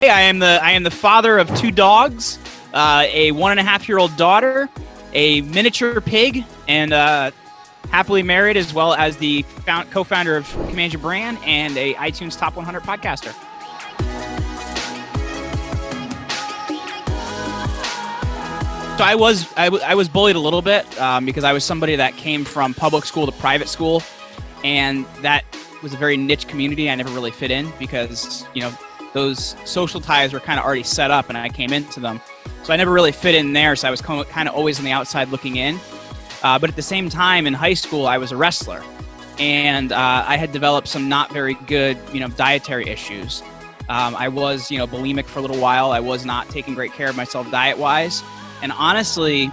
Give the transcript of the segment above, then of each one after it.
Hey, I am the father of two dogs, a 1.5-year-old daughter, a miniature pig, and happily married, as well as the co-founder of Command Your Brand and a iTunes Top 100 podcaster. So I was bullied a little bit because I was somebody that came from public school to private school, and that was a very niche community. I never really fit in because, those social ties were kind of already set up and I came into them. So I never really fit in there. So I was kind of always on the outside looking in. But at the same time in high school, I was a wrestler, and I had developed some not very good, dietary issues. I was, bulimic for a little while. I was not taking great care of myself diet-wise. And honestly,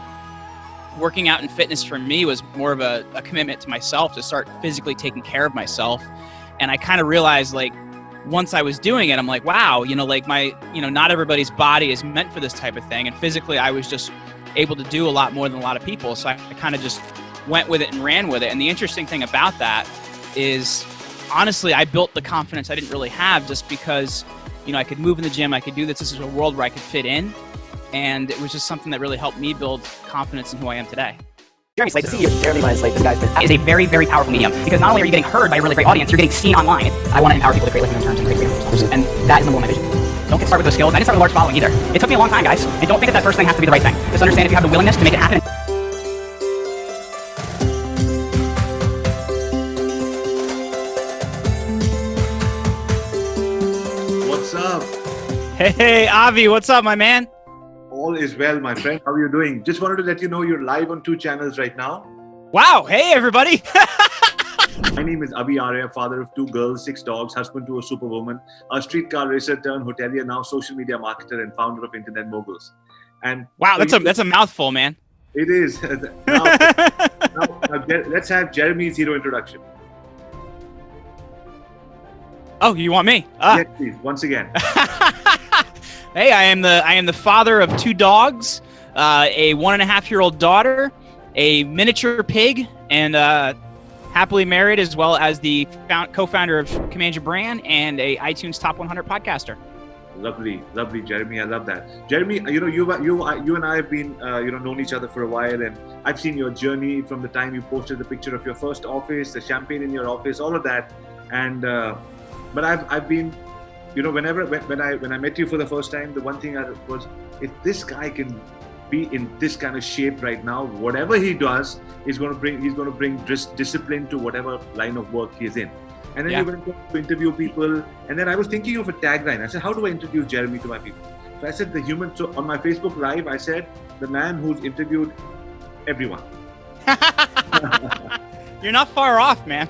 working out and fitness for me was more of a commitment to myself to start physically taking care of myself. And I kind of realized, once I was doing it, I'm like, wow, not everybody's body is meant for this type of thing. And physically, I was just able to do a lot more than a lot of people. So I kind of just went with it and ran with it. And the interesting thing about that is, honestly, I built the confidence I didn't really have just because, I could move in the gym, I could do this. This is a world where I could fit in. And it was just something that really helped me build confidence in who I am today. Jeremy Slate, the CEO of Jeremy Slate, this guy is a very, very powerful medium, because not only are you getting heard by a really great audience, you're getting seen online. I want to empower people to create life in terms and create freedom. And that is number one my vision. Don't get started with those skills. I didn't start with a large following either. It took me a long time, guys. And don't think that first thing has to be the right thing. Just understand if you have the willingness to make it happen. What's up? Hey, Avi, what's up, my man? All is well, my friend. How are you doing? Just wanted to let you know you're live on 2 channels right now. Wow. Hey, everybody. My name is Avi Arya, father of 2 girls, 6 dogs, husband to a superwoman, a streetcar racer turned hotelier, now social media marketer and founder of Internet Moguls. And wow, that's a mouthful, man. It is. Now, let's have Jeremy's hero introduction. Oh, you want me? Yes, please. Once again. Hey, I am the father of 2 dogs, a 1.5-year-old daughter, a miniature pig, and happily married, as well as the co-founder of Command Your Brand and a iTunes Top 100 podcaster. Lovely, Jeremy. I love that. Jeremy, you and I have been, known each other for a while, and I've seen your journey from the time you posted the picture of your first office, the champagne in your office, all of that, and but I've been. When I met you for the first time, the one thing was, if this guy can be in this kind of shape right now, whatever he does, he's going to bring discipline to whatever line of work he's in. And then you went to interview people, and then I was thinking of a tagline. I said, how do I introduce Jeremy to my people? So I said, the human. So on my Facebook Live, I said, the man who's interviewed everyone. You're not far off, man.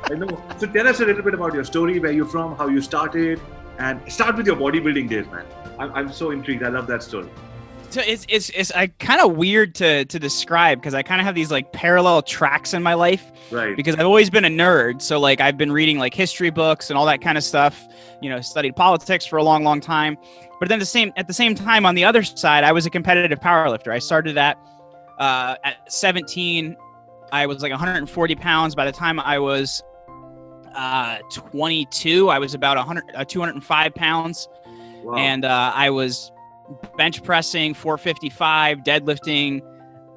I know. So tell us a little bit about your story, where you're from, how you started, and start with your bodybuilding days, man. I'm so intrigued. I love that story. So it's kind of weird to describe, because I kind of have these parallel tracks in my life, right? Because I've always been a nerd. So I've been reading history books and all that kind of stuff. Studied politics for a long, long time. But then at the same time, on the other side, I was a competitive powerlifter. I started at 17. I was 140 pounds. By the time I was 22, I was about 205 pounds. Wow. And I was bench pressing 455, deadlifting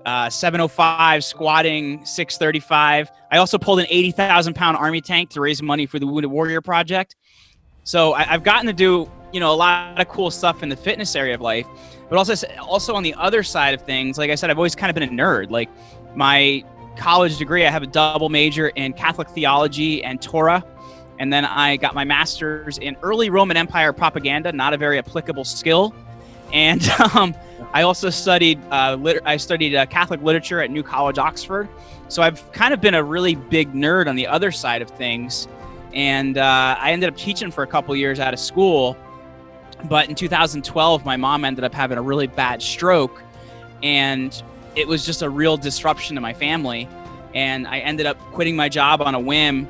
705, squatting 635. I also pulled an 80,000 pound army tank to raise money for the Wounded Warrior Project. So I've gotten to do a lot of cool stuff in the fitness area of life, but also on the other side of things, like I said, I've always kind of been a nerd. My college degree, I have a double major in Catholic theology and Torah. And then I got my master's in early Roman Empire propaganda, not a very applicable skill. And I also studied Catholic literature at New College, Oxford. So I've kind of been a really big nerd on the other side of things. And I ended up teaching for a couple years out of school. But in 2012, my mom ended up having a really bad stroke. And it was just a real disruption to my family. And I ended up quitting my job on a whim.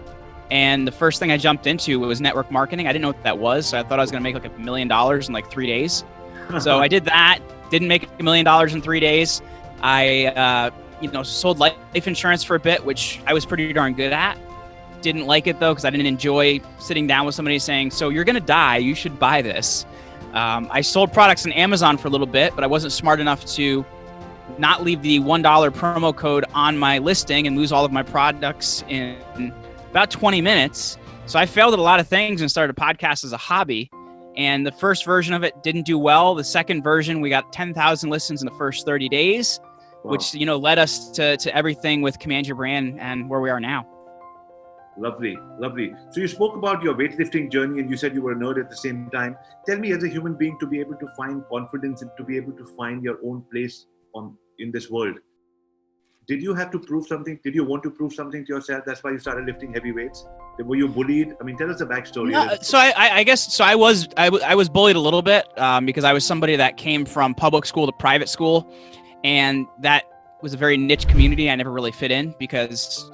And the first thing I jumped into was network marketing. I didn't know what that was. So I thought I was going to make $1 million in 3 days. So I did that, didn't make $1 million in 3 days. I, sold life insurance for a bit, which I was pretty darn good at. didn't like it though, because I didn't enjoy sitting down with somebody saying, so you're going to die, you should buy this. I sold products on Amazon for a little bit, but I wasn't smart enough to not leave the $1 promo code on my listing and lose all of my products in about 20 minutes. So I failed at a lot of things and started a podcast as a hobby. And the first version of it didn't do well. The second version, we got 10,000 listens in the first 30 days, wow. Which, led us to everything with Command Your Brand and where we are now. Lovely. So you spoke about your weightlifting journey and you said you were a nerd at the same time. Tell me, as a human being, to be able to find confidence and to be able to find your own place in this world, did you have to prove something? Did you want to prove something to yourself? That's why you started lifting heavy weights? Were you bullied? I mean, tell us the backstory. No, so I guess I was bullied a little bit because I was somebody that came from public school to private school, and that was a very niche community. I never really fit in because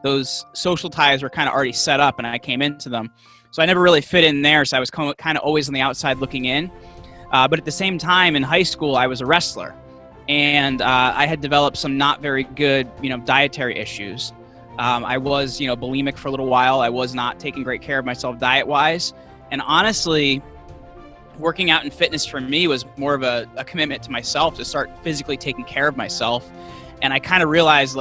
those social ties were kind of already set up, and I came into them. So I never really fit in there. So I was kind of always on the outside looking in. But at the same time, in high school, I was a wrestler. And I had developed some not very good, dietary issues. I was, bulimic for a little while. I was not taking great care of myself diet-wise. And honestly, working out and fitness for me was more of a commitment to myself to start physically taking care of myself. And I kind of realized,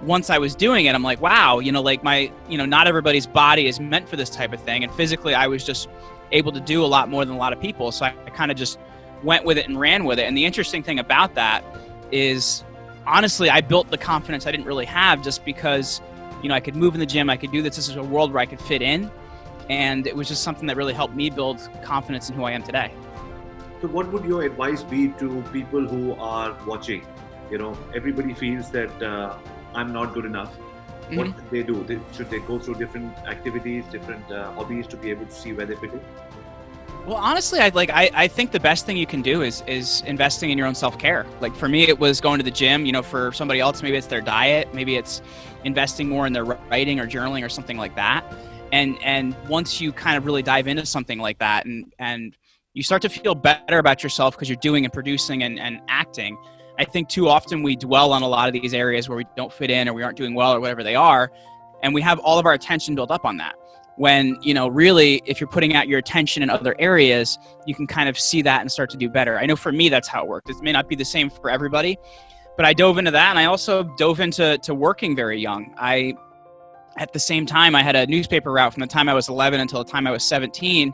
once I was doing it, I'm like, wow, not everybody's body is meant for this type of thing. And physically, I was just able to do a lot more than a lot of people. So I kind of just went with it and ran with it. And the interesting thing about that is, honestly, I built the confidence I didn't really have just because, I could move in the gym, I could do this. This is a world where I could fit in. And it was just something that really helped me build confidence in who I am today. So what would your advice be to people who are watching? Everybody feels that I'm not good enough. Mm-hmm. What should they do? Should they go through different activities, different hobbies to be able to see where they fit in? Well, honestly, I think the best thing you can do is investing in your own self-care. For me, it was going to the gym. For somebody else, maybe it's their diet. Maybe it's investing more in their writing or journaling or something like that. And once you kind of really dive into something like that and you start to feel better about yourself because you're doing and producing and acting, I think too often we dwell on a lot of these areas where we don't fit in or we aren't doing well or whatever they are. And we have all of our attention built up on that. When, really, if you're putting out your attention in other areas, you can kind of see that and start to do better. I know for me, that's how it worked. It may not be the same for everybody, but I dove into that. And I also dove into working very young. At the same time, I had a newspaper route from the time I was 11 until the time I was 17.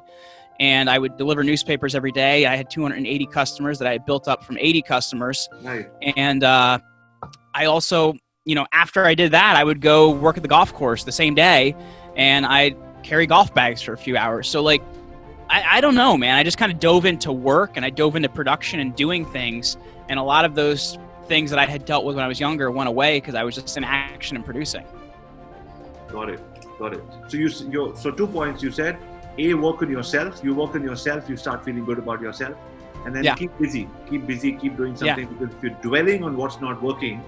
And I would deliver newspapers every day. I had 280 customers that I had built up from 80 customers. Nice. And I also, after I did that, I would go work at the golf course the same day, and I'd carry golf bags for a few hours. So I don't know, man. I just kind of dove into work and I dove into production and doing things. And a lot of those things that I had dealt with when I was younger went away because I was just in action and producing. Got it. So 2 points you said. A, work on yourself. You work on yourself, you start feeling good about yourself. And then keep busy, keep doing something. Because if you're dwelling on what's not working,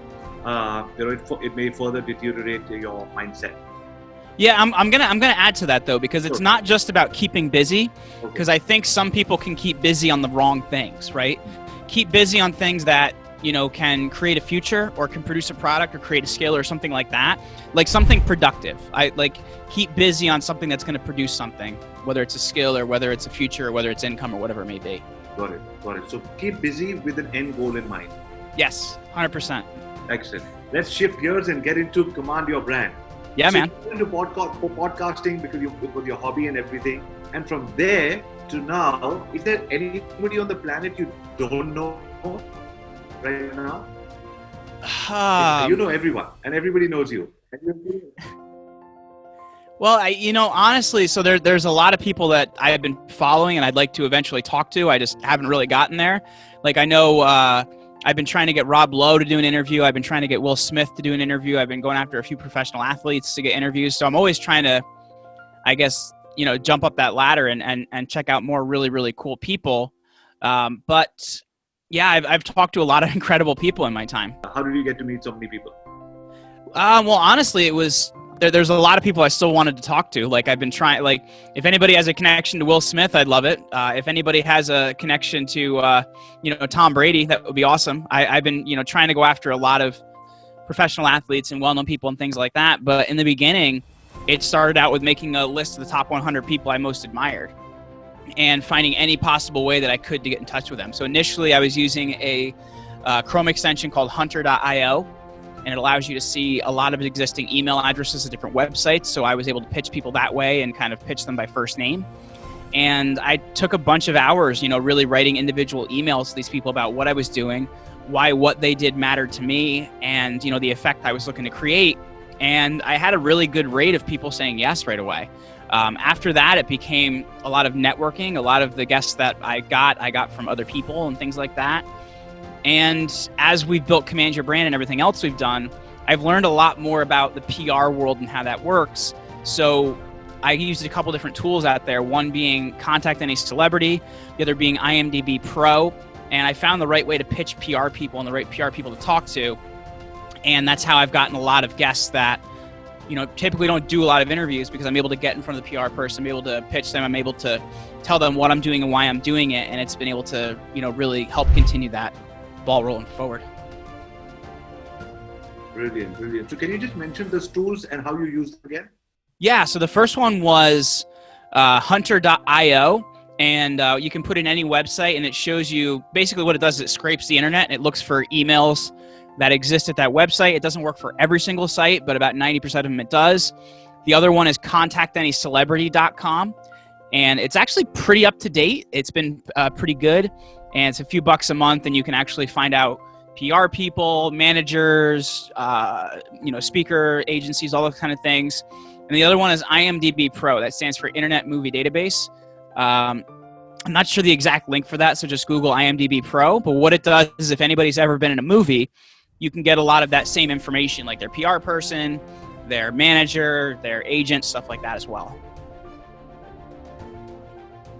it may further deteriorate your mindset. Yeah, I'm gonna add to that though, because it's not just about keeping busy, because I think some people can keep busy on the wrong things, right? Keep busy on things that can create a future or can produce a product or create a skill or something like that, like something productive. Keep busy on something that's going to produce something, whether it's a skill or whether it's a future or whether it's income or whatever it may be. Got it. So keep busy with an end goal in mind. Yes, 100%. Excellent. Let's shift gears and get into Command Your Brand. Yeah, man. You into podcasting because it was your hobby and everything. And from there to now, is there anybody on the planet you don't know right now? You know everyone, and everybody knows you. Well, honestly, so there's a lot of people that I have been following and I'd like to eventually talk to. I just haven't really gotten there. I know I've been trying to get Rob Lowe to do an interview. I've been trying to get Will Smith to do an interview. I've been going after a few professional athletes to get interviews. So I'm always trying to, I guess, jump up that ladder and check out more really, really cool people. But yeah, I've talked to a lot of incredible people in my time. How did you get to meet so many people? Well, honestly, it was there's a lot of people I still wanted to talk to. I've been trying, if anybody has a connection to Will Smith, I'd love it. If anybody has a connection to, Tom Brady, that would be awesome. I've been, trying to go after a lot of professional athletes and well-known people and things like that. But in the beginning, it started out with making a list of the top 100 people I most admired and finding any possible way that I could to get in touch with them. So initially I was using a Chrome extension called hunter.io, and it allows you to see a lot of existing email addresses of different websites. So I was able to pitch people that way and kind of pitch them by first name. And I took a bunch of hours, really writing individual emails to these people about what I was doing, why what they did mattered to me, and, the effect I was looking to create. And I had a really good rate of people saying yes right away. After that, it became a lot of networking. A lot of the guests that I got from other people and things like that. And as we've built Command Your Brand and everything else we've done, I've learned a lot more about the PR world and how that works. So I used a couple different tools out there, one being Contact Any Celebrity, the other being IMDb Pro. And I found the right way to pitch PR people and the right PR people to talk to. And that's how I've gotten a lot of guests that, typically don't do a lot of interviews, because I'm able to get in front of the PR person, I'm able to pitch them, I'm able to tell them what I'm doing and why I'm doing it. And it's been able to, really help continue that ball rolling forward. Brilliant. So can you just mention those tools and how you use them again? Yeah, so the first one was hunter.io. And you can put in any website, and it shows you basically what it does is it scrapes the internet and it looks for emails that exist at that website. It doesn't work for every single site, but about 90% of them it does. The other one is contactanycelebrity.com, and it's actually pretty up to date. It's been pretty good, and it's a few bucks a month, and you can actually find out PR people, managers, speaker agencies, all those kind of things. And the other one is IMDb Pro. That stands for Internet Movie Database. I'm not sure the exact link for that, so just Google IMDb Pro. But what it does is if anybody's ever been in a movie, you can get a lot of that same information, like their PR person, their manager, their agent, stuff like that as well.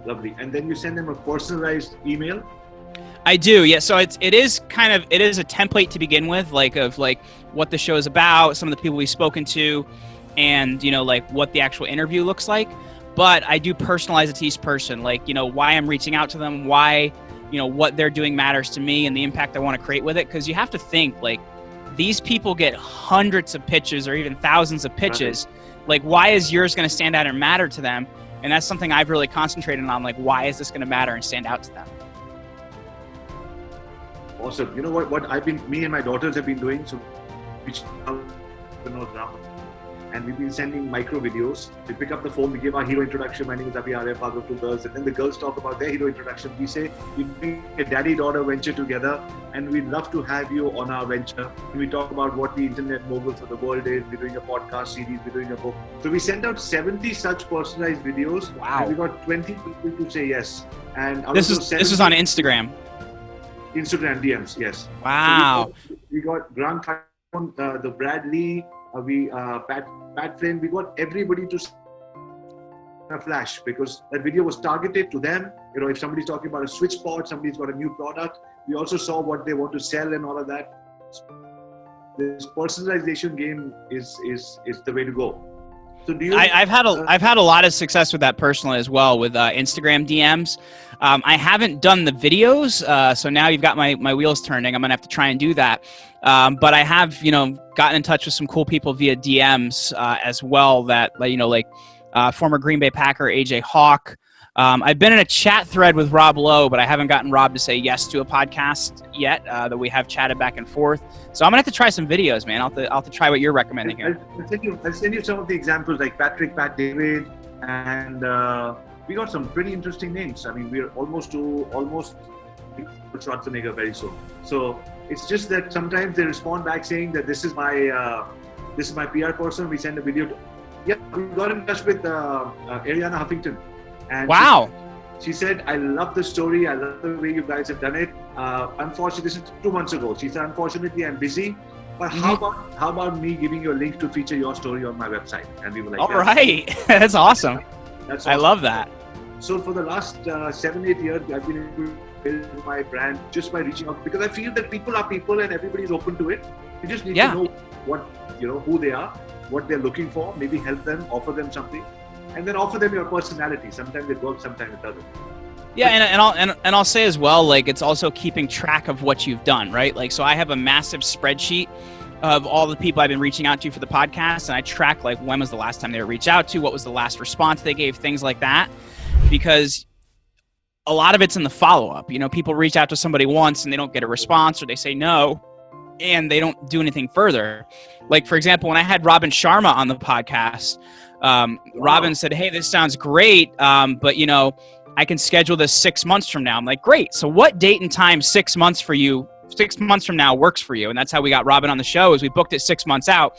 Lovely. And then you send them a personalized email? I do, yeah. So it is a template to begin with, like what the show is about, some of the people we've spoken to, and what the actual interview looks like. But I do personalize it to each person, why I'm reaching out to them, why, what they're doing matters to me and the impact I want to create with it. Because you have to think, these people get hundreds of pitches or even thousands of pitches. Right. Why is yours going to stand out and matter to them? And that's something I've really concentrated on, why is this going to matter and stand out to them? Awesome. You know what me and my daughters have been doing? So which and we've been sending micro videos. We pick up the phone, we give our hero introduction. My name is Avi Arya, father of two girls. And then the girls talk about their hero introduction. We say, we're doing a daddy-daughter venture together, and we'd love to have you on our venture. And we talk about what the internet moguls of the world is. We're doing a podcast series, we're doing a book. So we sent out 70 such personalized videos. Wow. And we got 20 people to say yes. And this is on Instagram. Instagram DMs, yes. Wow. So we got Grant Cardone, the Bradley, Pat Flynn, we got everybody to a flash, because that video was targeted to them. If somebody's talking about a switch pod, somebody's got a new product, we also saw what they want to sell and all of that. This personalization game is the way to go. So do you? I've had a lot of success with that personally as well, with Instagram DMs. I haven't done the videos, so now you've got my wheels turning. I'm gonna have to try and do that. But I have gotten in touch with some cool people via DMs as well. That former Green Bay Packer AJ Hawk. I've been in a chat thread with Rob Lowe, but I haven't gotten Rob to say yes to a podcast yet. That we have chatted back and forth. So I'm gonna have to try some videos, man. I'll have to try what you're recommending here. I'll send you some of the examples, like Pat David, and we got some pretty interesting names. I mean, we're almost Schwarzenegger very soon. So it's just that sometimes they respond back saying that this is my PR person. We send a video to. Yeah, we got in touch with Ariana Huffington. And wow. She said, I love the story. I love the way you guys have done it. Unfortunately, this is 2 months ago. She said, unfortunately, I'm busy. But how about me giving you a link to feature your story on my website? And we were like, all right. That's awesome. That's awesome. I love that. So for the last 7-8 years, I've been able to build my brand just by reaching out, because I feel that people are people and everybody's open to it. You just need to know who they are, what they're looking for, maybe help them, offer them something, and then offer them your personality. Sometimes it works, sometimes it doesn't. Yeah, and I'll say as well, it's also keeping track of what you've done, right? So I have a massive spreadsheet of all the people I've been reaching out to for the podcast, and I track like when was the last time they were reached out to, what was the last response they gave, things like that, because a lot of it's in the follow-up. You know, people reach out to somebody once and they don't get a response, or they say no and they don't do anything further. Like, for example, when I had Robin Sharma on the podcast, Robin said, hey, this sounds great, but you know, I can schedule this 6 months from now. I'm like, great. So what date and time 6 months from now works for you? And that's how we got Robin on the show, is we booked it 6 months out.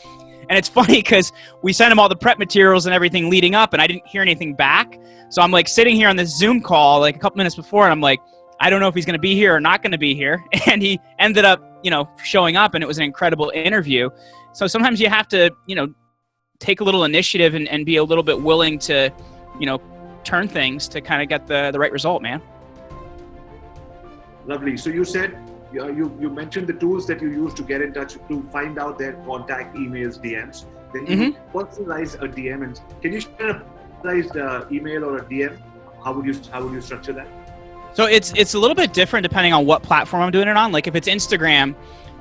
And it's funny because we sent him all the prep materials and everything leading up, and I didn't hear anything back. So I'm like sitting here on this Zoom call like a couple minutes before, and I'm like, I don't know if he's going to be here or not going to be here. And he ended up, you know, showing up, and it was an incredible interview. So sometimes you have to, you know, take a little initiative and be a little bit willing to, you know, turn things to kind of get the right result, man. Lovely. So you said, you mentioned the tools that you use to get in touch, to find out their contact emails, DMs. Then you personalize a DM. And can you share a personalized email or a DM? How would you structure that? So it's a little bit different depending on what platform I'm doing it on. Like if it's Instagram,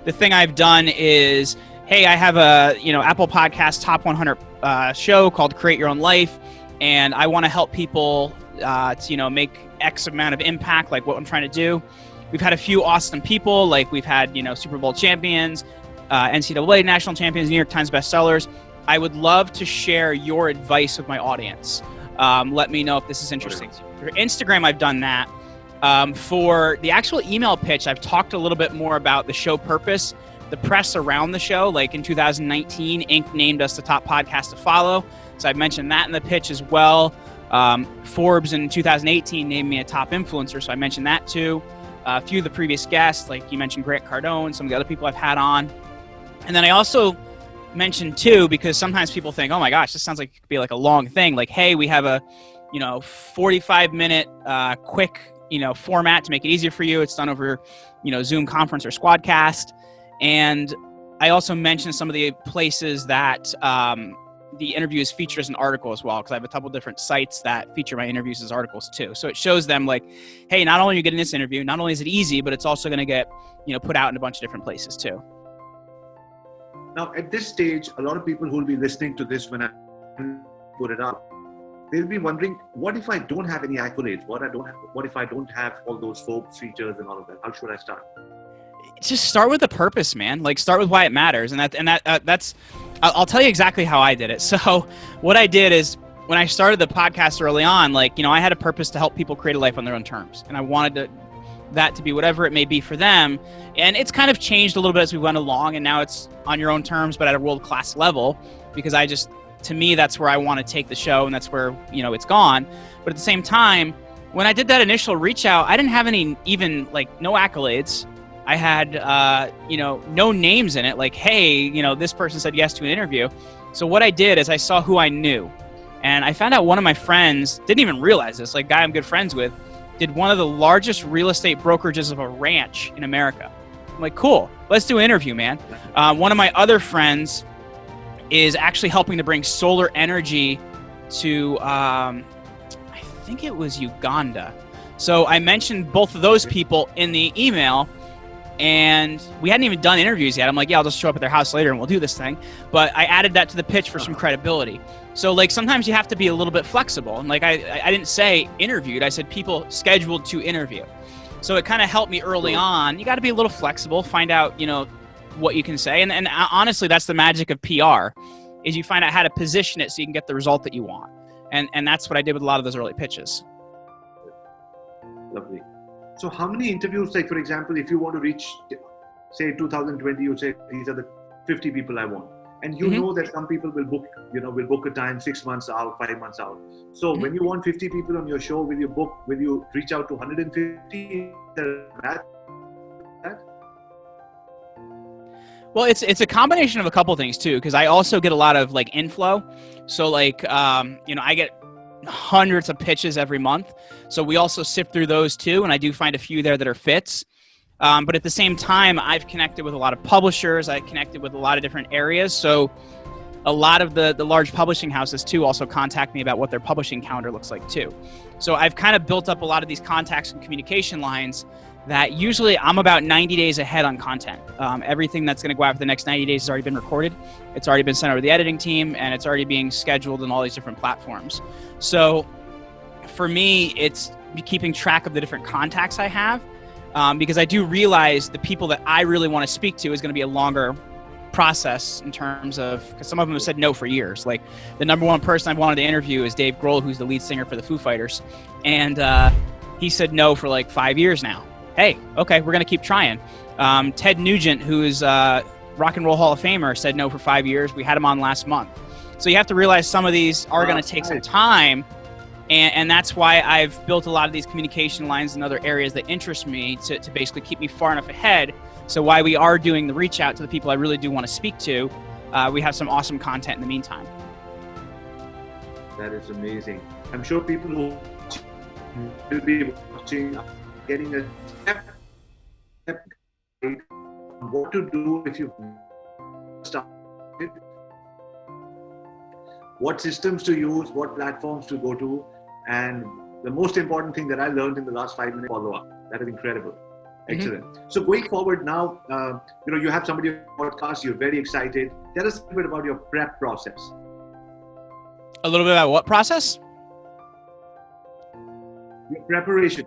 the thing I've done is, hey, I have a, you know, Apple Podcast Top 100 show called Create Your Own Life, and I want to help people to, you know, make X amount of impact, like what I'm trying to do. We've had a few awesome people, like we've had, you know, Super Bowl champions, NCAA national champions, New York Times bestsellers. I would love to share your advice with my audience. Let me know if this is interesting. For Instagram, I've done that. For the actual email pitch, I've talked a little bit more about the show purpose, the press around the show. Like in 2019, Inc. named us the top podcast to follow. So I've mentioned that in the pitch as well. Forbes in 2018 named me a top influencer. So I mentioned that too. A few of the previous guests, like you mentioned Grant Cardone, some of the other people I've had on. And then I also mentioned too, because sometimes people think, oh my gosh, this sounds like it could be like a long thing. Like, hey, we have a, you know, 45-minute quick, you know, format to make it easier for you. It's done over, you know, Zoom conference or Squadcast. And I also mentioned some of the places that the interview is featured as an article as well, because I have a couple different sites that feature my interviews as articles too. So it shows them like, hey, not only are you getting this interview, not only is it easy, but it's also going to get, you know, put out in a bunch of different places too. Now, at this stage, a lot of people who will be listening to this when I put it up, they'll be wondering, what if I don't have any accolades? What if I don't have all those Forbes features and all of that? How should I start? Just start with the purpose, man. Like start with why it matters. And that's, I'll tell you exactly how I did it. So what I did is when I started the podcast early on, like, you know, I had a purpose to help people create a life on their own terms. And I wanted that to be whatever it may be for them. And it's kind of changed a little bit as we went along. And now it's on your own terms, but at a world-class level, because to me, that's where I want to take the show. And that's where, you know, it's gone. But at the same time, when I did that initial reach out, I didn't have no accolades. I had, you know, no names in it. Like, hey, you know, this person said yes to an interview. So what I did is I saw who I knew. And I found out one of my friends, didn't even realize this, like a guy I'm good friends with, did one of the largest real estate brokerages of a ranch in America. I'm like, cool, let's do an interview, man. One of my other friends is actually helping to bring solar energy to, I think it was Uganda. So I mentioned both of those people in the email. And we hadn't even done interviews yet. I'm like, yeah, I'll just show up at their house later and we'll do this thing. But I added that to the pitch for some credibility. So like sometimes you have to be a little bit flexible. And like I didn't say interviewed, I said people scheduled to interview. So it kind of helped me early on. You got to be a little flexible, find out, you know, what you can say. And honestly, that's the magic of PR, is you find out how to position it so you can get the result that you want. And that's what I did with a lot of those early pitches. Lovely. So how many interviews, like for example, if you want to reach, say 2020, you say these are the 50 people I want. And you know that some people will book a time 6 months out, 5 months out. So when you want 50 people on your show, will you reach out to 150? Well, it's a combination of a couple things too, because I also get a lot of like inflow. So like, you know, I get hundreds of pitches every month. So we also sift through those too. And I do find a few there that are fits. But at the same time, I've connected with a lot of publishers. I connected with a lot of different areas. So a lot of the large publishing houses too also contact me about what their publishing calendar looks like too. So I've kind of built up a lot of these contacts and communication lines that usually I'm about 90 days ahead on content. Everything that's going to go out for the next 90 days has already been recorded. It's already been sent over to the editing team, and it's already being scheduled in all these different platforms. So for me, it's keeping track of the different contacts I have, because I do realize the people that I really want to speak to is going to be a longer process in terms of, because some of them have said no for years. Like the number one person I wanted to interview is Dave Grohl, who's the lead singer for the Foo Fighters. And he said no for like 5 years now. Hey, okay, we're going to keep trying. Ted Nugent, who is Rock and Roll Hall of Famer, said no for 5 years. We had him on last month. So you have to realize some of these are going to take some time. And that's why I've built a lot of these communication lines in other areas that interest me to basically keep me far enough ahead. So while we are doing the reach out to the people I really do want to speak to, we have some awesome content in the meantime. That is amazing. I'm sure people who will be watching, getting a step guide on what to do if you started, what systems to use, what platforms to go to, and the most important thing that I learned in the last 5 minutes, follow up. That is incredible. Excellent. Mm-hmm. So going forward now, you have somebody on your podcast, you're very excited. Tell us a little bit about your prep process. A little bit about what process? Your preparation.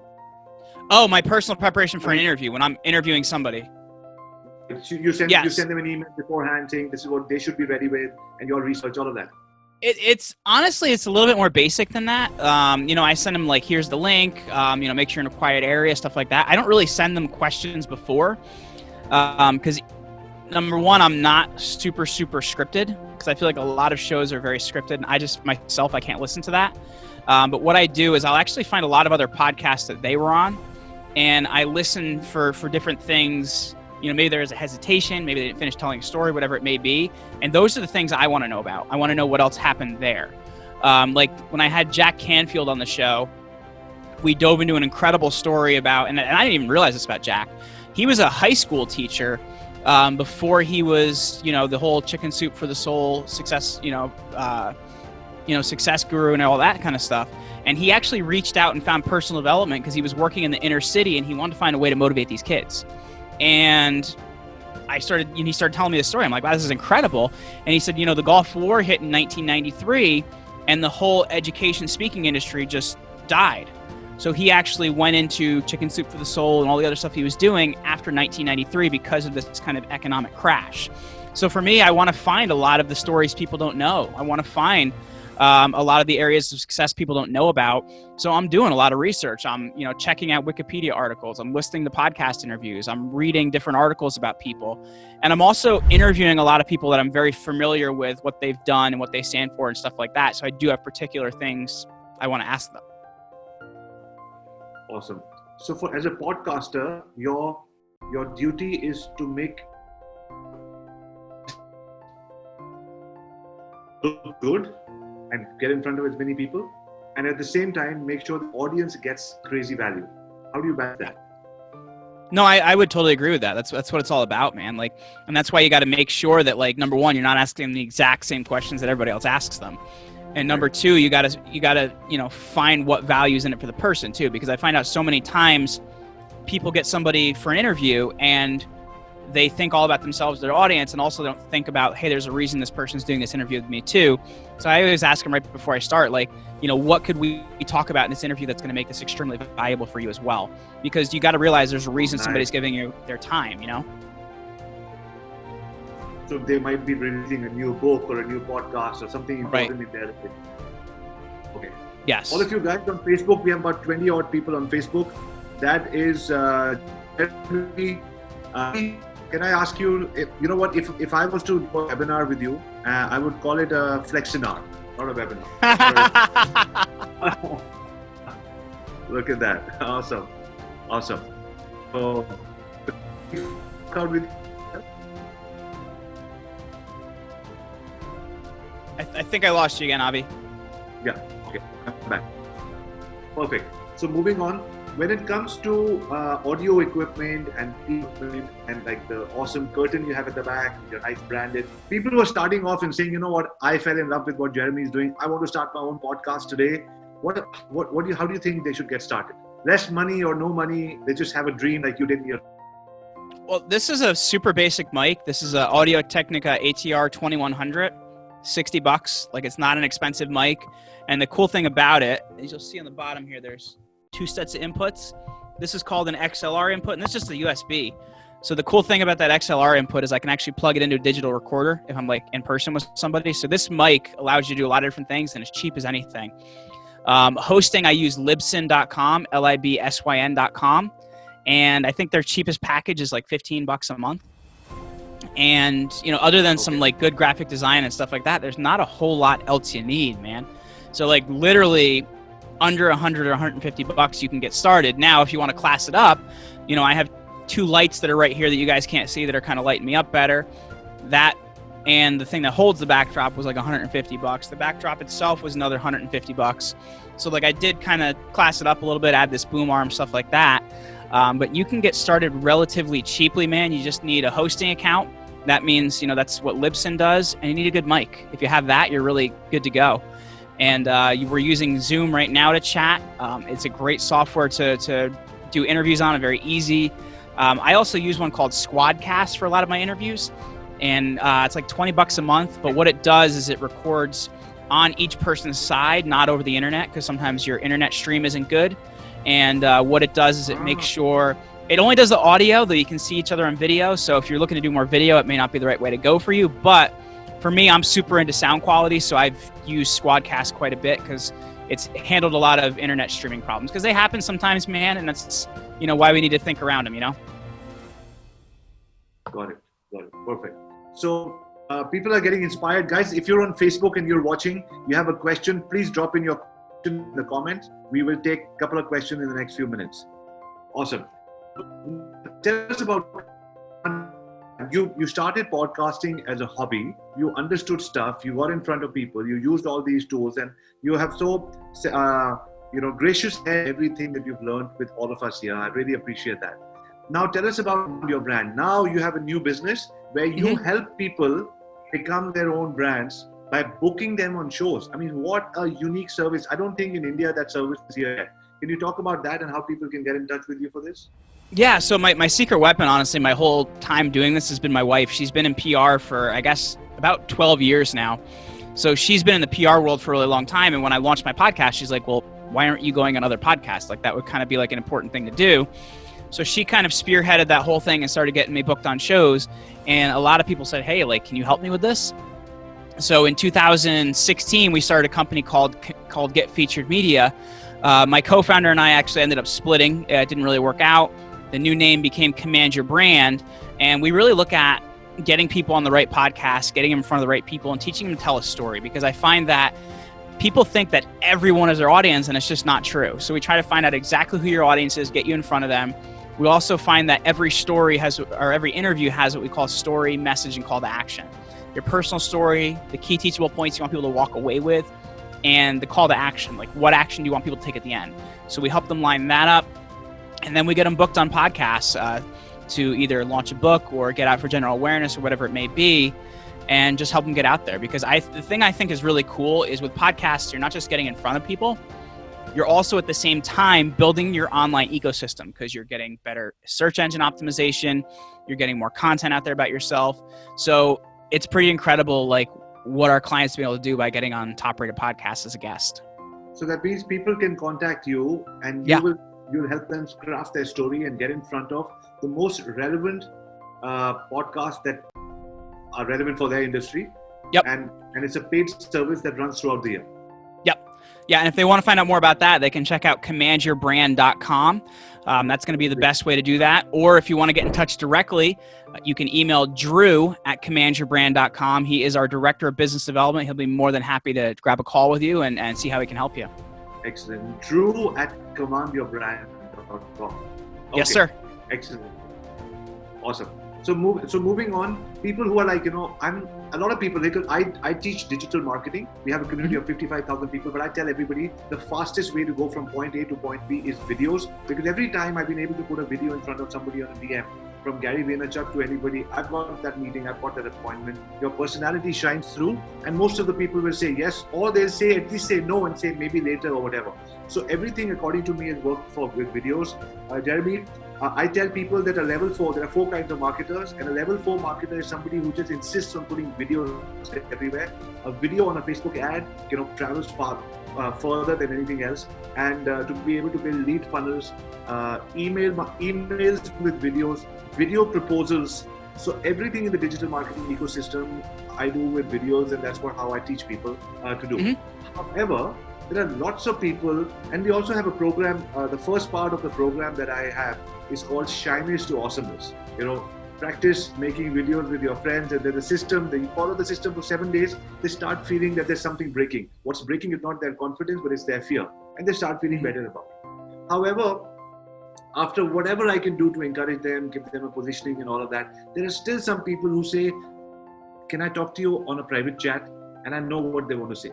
Oh, my personal preparation for an interview when I'm interviewing somebody. You send them an email beforehand saying this is what they should be ready with, and your research, all of that. It's honestly, it's a little bit more basic than that. I send them like, here's the link, make sure you're in a quiet area, stuff like that. I don't really send them questions before, because number one, I'm not super scripted, because I feel like a lot of shows are very scripted, and I can't listen to that. But what I do is I'll actually find a lot of other podcasts that they were on, and I listen for different things. Maybe there's a hesitation, maybe they didn't finish telling a story, whatever it may be. And those are the things I want to know about. I want to know what else happened there. Like when I had Jack Canfield on the show, we dove into an incredible story about, and I didn't even realize this about Jack. He was a high school teacher before he was, the whole chicken soup for the soul success, success guru and all that kind of stuff. And he actually reached out and found personal development because he was working in the inner city and he wanted to find a way to motivate these kids. And he started telling me the story. I'm like, wow, this is incredible. And he said, the Gulf War hit in 1993 and the whole education speaking industry just died. So he actually went into Chicken Soup for the Soul and all the other stuff he was doing after 1993 because of this kind of economic crash. So for me, I want to find a lot of the stories people don't know. I want to find a lot of the areas of success people don't know about. So I'm doing a lot of research. I'm, checking out Wikipedia articles. I'm listening to podcast interviews. I'm reading different articles about people. And I'm also interviewing a lot of people that I'm very familiar with, what they've done and what they stand for and stuff like that. So I do have particular things I want to ask them. Awesome. So as a podcaster, your duty is to make look good and get in front of as many people, and at the same time make sure the audience gets crazy value. How do you balance that? No, I would totally agree with that. That's what it's all about, man. Like, and that's why you got to make sure that, like, number one, you're not asking them the exact same questions that everybody else asks them, and number two, you gotta find what value's in it for the person too. Because I find out so many times people get somebody for an interview and they think all about themselves, their audience, and also don't think about, hey, there's a reason this person's doing this interview with me too. So I always ask them right before I start, like, what could we talk about in this interview that's going to make this extremely valuable for you as well? Because you got to realize there's a reason somebody's giving you their time, So they might be releasing a new book or a new podcast or something important in their life. Okay. Yes. All of you guys on Facebook, we have about 20 odd people on Facebook. That is can I ask you, if I was to do a webinar with you, I would call it a flexinar, not a webinar. Look at that. Awesome. So, I think I lost you again, Avi. Yeah, okay, I'm back. Perfect. So moving on, when it comes to audio equipment and like the awesome curtain you have at the back, your nice branded, people who are starting off and saying, I fell in love with what Jeremy is doing. I want to start my own podcast today. How do you think they should get started? less money or no money, they just have a dream like you did in your... Well, this is a super basic mic. This is a Audio-Technica ATR 2100, $60. Like, it's not an expensive mic. And the cool thing about it, as you'll see on the bottom here, there's 2 sets of inputs. This is called an XLR input, and this is just a USB. So the cool thing about that XLR input is I can actually plug it into a digital recorder if I'm like in person with somebody. So this mic allows you to do a lot of different things, and it's cheap as anything. Hosting, I use libsyn.com, libsyn.com. And I think their cheapest package is like $15 a month. And, you know, other than some like good graphic design and stuff like that, there's not a whole lot else you need, man. So like literally under 100 or $150, you can get started. Now, if you want to class it up, you know, I have 2 lights that are right here that you guys can't see that are kind of lighting me up better. That and the thing that holds the backdrop was like $150. The backdrop itself was another $150. So like I did kind of class it up a little bit, add this boom arm, stuff like that. But you can get started relatively cheaply, man. You just need a hosting account. That means, you know, that's what Libsyn does, and you need a good mic. If you have that, you're really good to go. And we're using Zoom right now to chat. It's a great software to do interviews on, very easy. I also use one called Squadcast for a lot of my interviews, and it's like $20 a month. But what it does is it records on each person's side, not over the internet, because sometimes your internet stream isn't good. And what it does is it makes sure it only does the audio, though you can see each other on video. So if you're looking to do more video, it may not be the right way to go for you. But for me, I'm super into sound quality, so I've used Squadcast quite a bit because it's handled a lot of internet streaming problems, because they happen sometimes, man, and that's, you know, why we need to think around them, you know? Got it. Perfect. So people are getting inspired. Guys, if you're on Facebook and you're watching, you have a question, please drop in your question in the comments. We will take a couple of questions in the next few minutes. Awesome. Tell us about... You started podcasting as a hobby. You understood stuff. You got in front of people. You used all these tools, and you have so, gracious everything that you've learned with all of us here. I really appreciate that. Now tell us about your brand. Now you have a new business where you help people become their own brands by booking them on shows. I mean, what a unique service. I don't think in India that service is here yet. Can you talk about that and how people can get in touch with you for this? Yeah, so my secret weapon, honestly, my whole time doing this has been my wife. She's been in PR for, I guess, about 12 years now. So she's been in the PR world for a really long time. And when I launched my podcast, she's like, well, why aren't you going on other podcasts? Like, that would kind of be like an important thing to do. So she kind of spearheaded that whole thing and started getting me booked on shows. And a lot of people said, hey, like, can you help me with this? So in 2016, we started a company called Get Featured Media. My co-founder and I actually ended up splitting. It didn't really work out. The new name became Command Your Brand. And we really look at getting people on the right podcast, getting them in front of the right people, and teaching them to tell a story. Because I find that people think that everyone is their audience, and it's just not true. So we try to find out exactly who your audience is, get you in front of them. We also find that every story has, or every interview has, what we call story, message, and call to action. Your personal story, the key teachable points you want people to walk away with, and the call to action, like what action do you want people to take at the end. So we help them line that up, and then we get them booked on podcasts to either launch a book or get out for general awareness or whatever it may be, and just help them get out there. Because the thing I think is really cool is with podcasts, you're not just getting in front of people, you're also at the same time building your online ecosystem, because you're getting better search engine optimization, you're getting more content out there about yourself. So it's pretty incredible, like, what our clients have been able to do by getting on top-rated podcasts as a guest. So that means people can contact you, and you'll help them craft their story and get in front of the most relevant podcasts that are relevant for their industry. Yep. And it's a paid service that runs throughout the year. Yep. Yeah, and if they want to find out more about that, they can check out commandyourbrand.com. That's going to be the best way to do that. Or if you want to get in touch directly, you can email Drew at commandyourbrand.com. He is our Director of Business Development. He'll be more than happy to grab a call with you and see how he can help you. Excellent. Drew at commandyourbrand.com. Okay. Yes, sir. Excellent. Awesome. So moving on, people who are like, I'm a lot of people, because I teach digital marketing. We have a community of 55,000 people, but I tell everybody the fastest way to go from point A to point B is videos, because every time I've been able to put a video in front of somebody on a DM, from Gary Vaynerchuk to anybody, I've got that meeting, I've got that appointment. Your personality shines through, and most of the people will say yes, or they'll say, at least say no and say maybe later or whatever. So everything, according to me, has worked with videos. Jeremy, I tell people that a level 4, there are 4 kinds of marketers, and a level 4 marketer is somebody who just insists on putting videos everywhere. A video on a Facebook ad, travels far further than anything else, and to be able to build lead funnels, emails with videos, video proposals. So everything in the digital marketing ecosystem, I do with videos, and that's how I teach people to do. Mm-hmm. However, there are lots of people, and we also have a program. The first part of the program that I have is called Shyness to Awesomeness. Practice making videos with your friends, and then the system, you follow the system for 7 days, they start feeling that there's something breaking. What's breaking is not their confidence, but it's their fear, and they start feeling better about it. However, after whatever I can do to encourage them, give them a positioning and all of that, there are still some people who say, can I talk to you on a private chat? And I know what they want to say.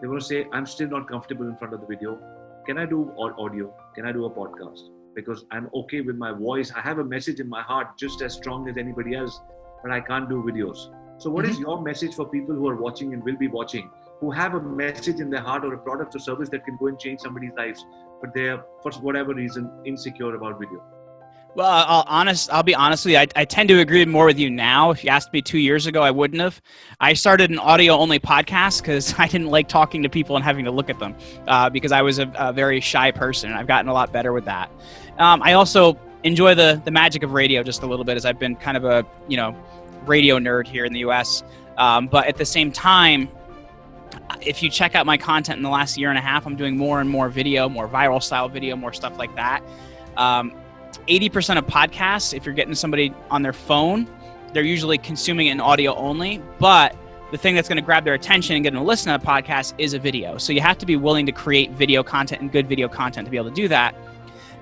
They want to say, I'm still not comfortable in front of the video. Can I do audio? Can I do a podcast? Because I'm okay with my voice. I have a message in my heart just as strong as anybody else, but I can't do videos. So what is your message for people who are watching and will be watching, who have a message in their heart or a product or service that can go and change somebody's lives, but they are, for whatever reason, insecure about video? Well, I'll be honest with you. I tend to agree more with you now. If you asked me 2 years ago, I wouldn't have. I started an audio-only podcast because I didn't like talking to people and having to look at them because I was a very shy person, and I've gotten a lot better with that. I also enjoy the magic of radio just a little bit, as I've been kind of a radio nerd here in the U.S. But at the same time, if you check out my content in the last year and a half, I'm doing more and more video, more viral style video, more stuff like that. 80% of podcasts, if you're getting somebody on their phone, they're usually consuming it in audio only. But the thing that's going to grab their attention and get them to listen to the podcast is a video. So you have to be willing to create video content and good video content to be able to do that.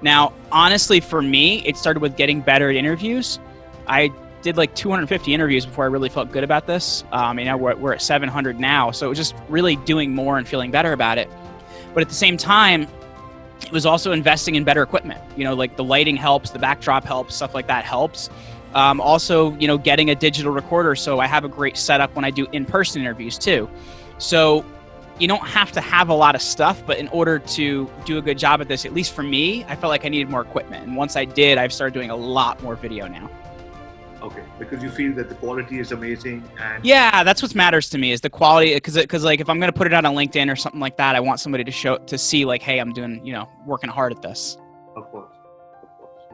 Now, honestly, for me, it started with getting better at interviews. I did like 250 interviews before I really felt good about this. We're at 700 now. So it was just really doing more and feeling better about it. But at the same time, it was also investing in better equipment. Like the lighting helps, the backdrop helps, stuff like that helps. Also, getting a digital recorder. So I have a great setup when I do in-person interviews too. So you don't have to have a lot of stuff, but in order to do a good job at this, at least for me, I felt like I needed more equipment. And once I did, I've started doing a lot more video now. Okay, because you feel that the quality is amazing, and yeah, that's what matters to me is the quality. Because like if I'm gonna put it out on LinkedIn or something like that, I want somebody to see like, hey, I'm doing working hard at this. Of course.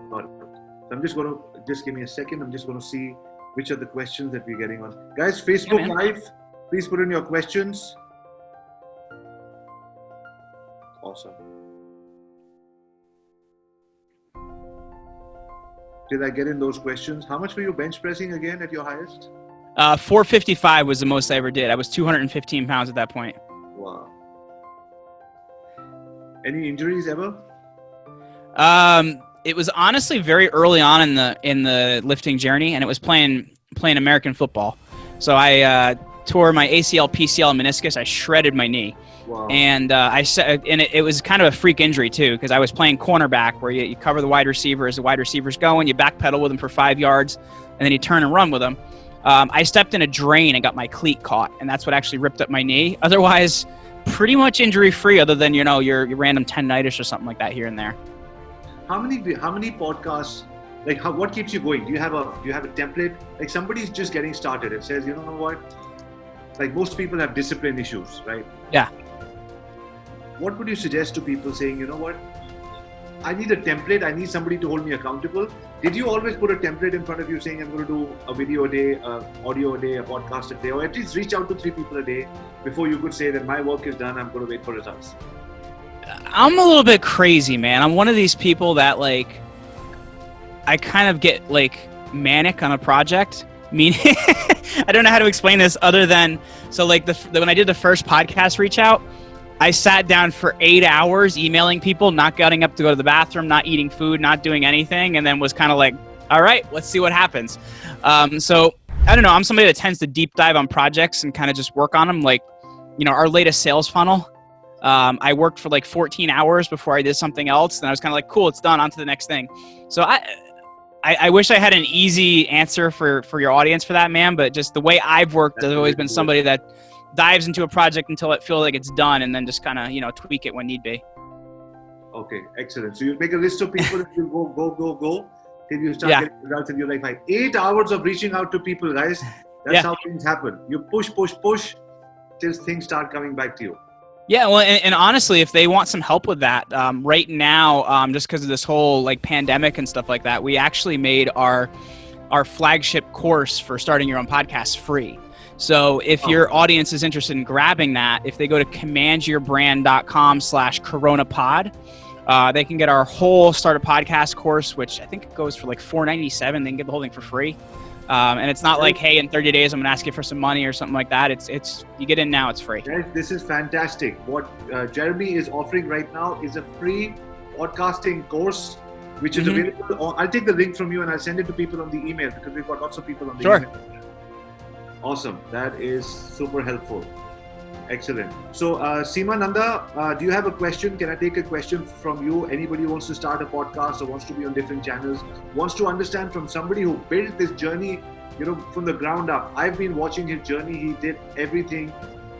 Got it. So just give me a second. I'm just gonna see which are the questions that we're getting on. Guys, Facebook Live, please put in your questions. Awesome. Did I get in those questions? How much were you bench pressing again at your highest? 455 was the most I ever did. I was 215 pounds at that point. Wow. Any injuries ever? It was honestly very early on in the lifting journey, and it was playing American football. So I tore my ACL, PCL, and meniscus. I shredded my knee. Wow. And it was kind of a freak injury too, because I was playing cornerback, where you cover the wide receiver as the wide receiver's going, you backpedal with him for 5 yards, and then you turn and run with him. I stepped in a drain and got my cleat caught, and that's what actually ripped up my knee. Otherwise, pretty much injury-free, other than your random tendinitis or something like that here and there. How many podcasts? Like, what keeps you going? Do you have a template? Like, somebody's just getting started and says, you know what? Like, most people have discipline issues, right? Yeah. What would you suggest to people saying, you know what, I need a template, I need somebody to hold me accountable? Did you always put a template in front of you saying, I'm going to do a video a day, audio a day, a podcast a day, or at least reach out to 3 people a day before you could say that my work is done, I'm going to wait for results? I'm a little bit crazy, man. I'm one of these people that like, I kind of get like manic on a project. Meaning, I don't know how to explain this other than, so like when I did the first podcast reach out, I sat down for 8 hours emailing people, not getting up to go to the bathroom, not eating food, not doing anything, and then was kind of like, all right, let's see what happens. So I don't know. I'm somebody that tends to deep dive on projects and kind of just work on them. Like, our latest sales funnel, I worked for like 14 hours before I did something else, and I was kind of like, cool, it's done, on to the next thing. So I wish I had an easy answer for your audience for that, man, but just the way I've worked, I've always been somebody that dives into a project until it feels like it's done, and then just kind of tweak it when need be. Okay, excellent. So you make a list of people and you go till you start getting results and you're like, fine. 8 hours of reaching out to people, guys. That's how things happen. You push till things start coming back to you. Yeah, well, and honestly, if they want some help with that, right now, just because of this whole like pandemic and stuff like that, we actually made our flagship course for starting your own podcast free. So if your audience is interested in grabbing that, if they go to commandyourbrand.com/coronapod, they can get our whole Start a Podcast course, which I think it goes for like $497. They can get the whole thing for free. And it's not like, hey, in 30 days, I'm going to ask you for some money or something like that. It's you get in now, it's free. Guys, this is fantastic. What Jeremy is offering right now is a free podcasting course, which is available. I'll take the link from you and I'll send it to people on the email because we've got lots of people on the email. Awesome. That is super helpful. Excellent. So, Seema Nanda, do you have a question? Can I take a question from you? Anybody who wants to start a podcast or wants to be on different channels, wants to understand from somebody who built this journey, from the ground up. I've been watching his journey. He did everything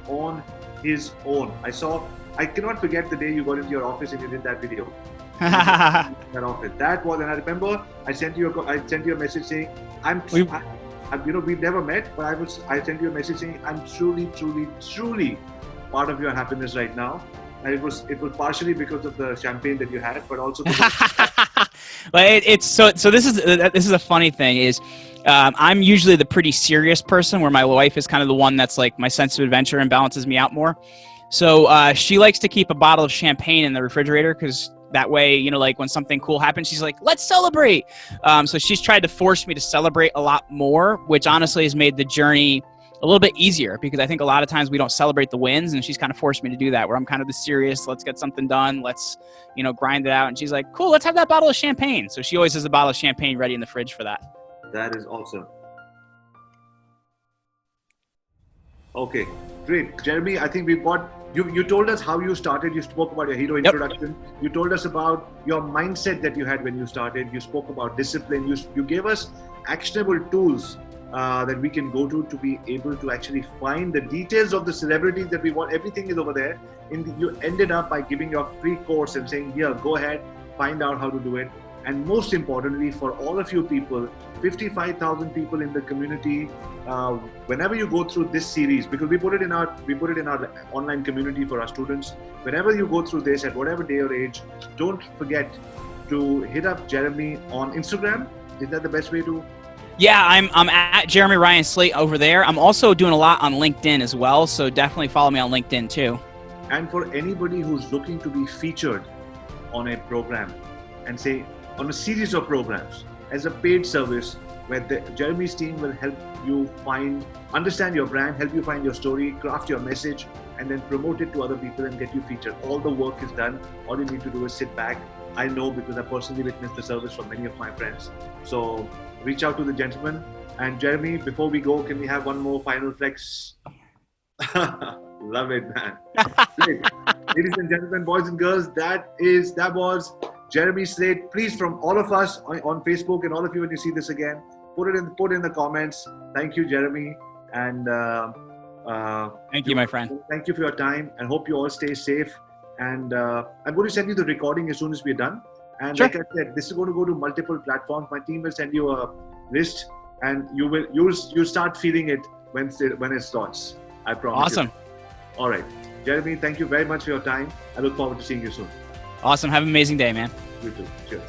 on his own. I cannot forget the day you got into your office and you did that video. That office. That was, and I remember I sent you a message saying, we've never met, but I sent you a message saying I'm truly part of your happiness right now. And it was partially because of the champagne that you had, but also well, so this is a funny thing is I'm usually the pretty serious person where my wife is kind of the one that's like my sense of adventure and balances me out more. So she likes to keep a bottle of champagne in the refrigerator because that way, like when something cool happens, she's like, let's celebrate. So she's tried to force me to celebrate a lot more, which honestly has made the journey a little bit easier because I think a lot of times we don't celebrate the wins, and she's kind of forced me to do that where I'm kind of the serious, let's get something done. Let's, grind it out. And she's like, cool, let's have that bottle of champagne. So she always has a bottle of champagne ready in the fridge for that. That is awesome. Okay, great. Jeremy, I think we've got, you told us how you started. You spoke about your hero introduction. You told us about your mindset that you had when you started. You spoke about discipline. You gave us actionable tools that we can go to be able to actually find the details of the celebrities that we want. Everything is over there. You ended up by giving your free course and saying, here, go ahead, find out how to do it. And most importantly, for all of you people, 55,000 people in the community, whenever you go through this series, because we put it in our online community for our students, whenever you go through this at whatever day or age, don't forget to hit up Jeremy on Instagram. Is that the best way to? Yeah, I'm at Jeremy Ryan Slate over there. I'm also doing a lot on LinkedIn as well, so definitely follow me on LinkedIn too. And for anybody who's looking to be featured on a program and say on a series of programs as a paid service where Jeremy's team will help you understand your brand, help you find your story, craft your message, and then promote it to other people and get you featured. All the work is done. All you need to do is sit back. I know because I personally witnessed the service from many of my friends. So reach out to the gentleman. And Jeremy, before we go, can we have one more final flex? Love it, man. Ladies and gentlemen, boys and girls, that was Jeremy Slate. Please, from all of us on Facebook and all of you, when you see this again, put in the comments. Thank you, Jeremy, and thank you, my friend. Thank you for your time, and hope you all stay safe. And I'm going to send you the recording as soon as we're done. And like I said, this is going to go to multiple platforms. My team will send you a list, and you'll start feeling it when it starts. I promise. Awesome. All right, Jeremy, thank you very much for your time. I look forward to seeing you soon. Awesome. Have an amazing day, man. You too. Cheers.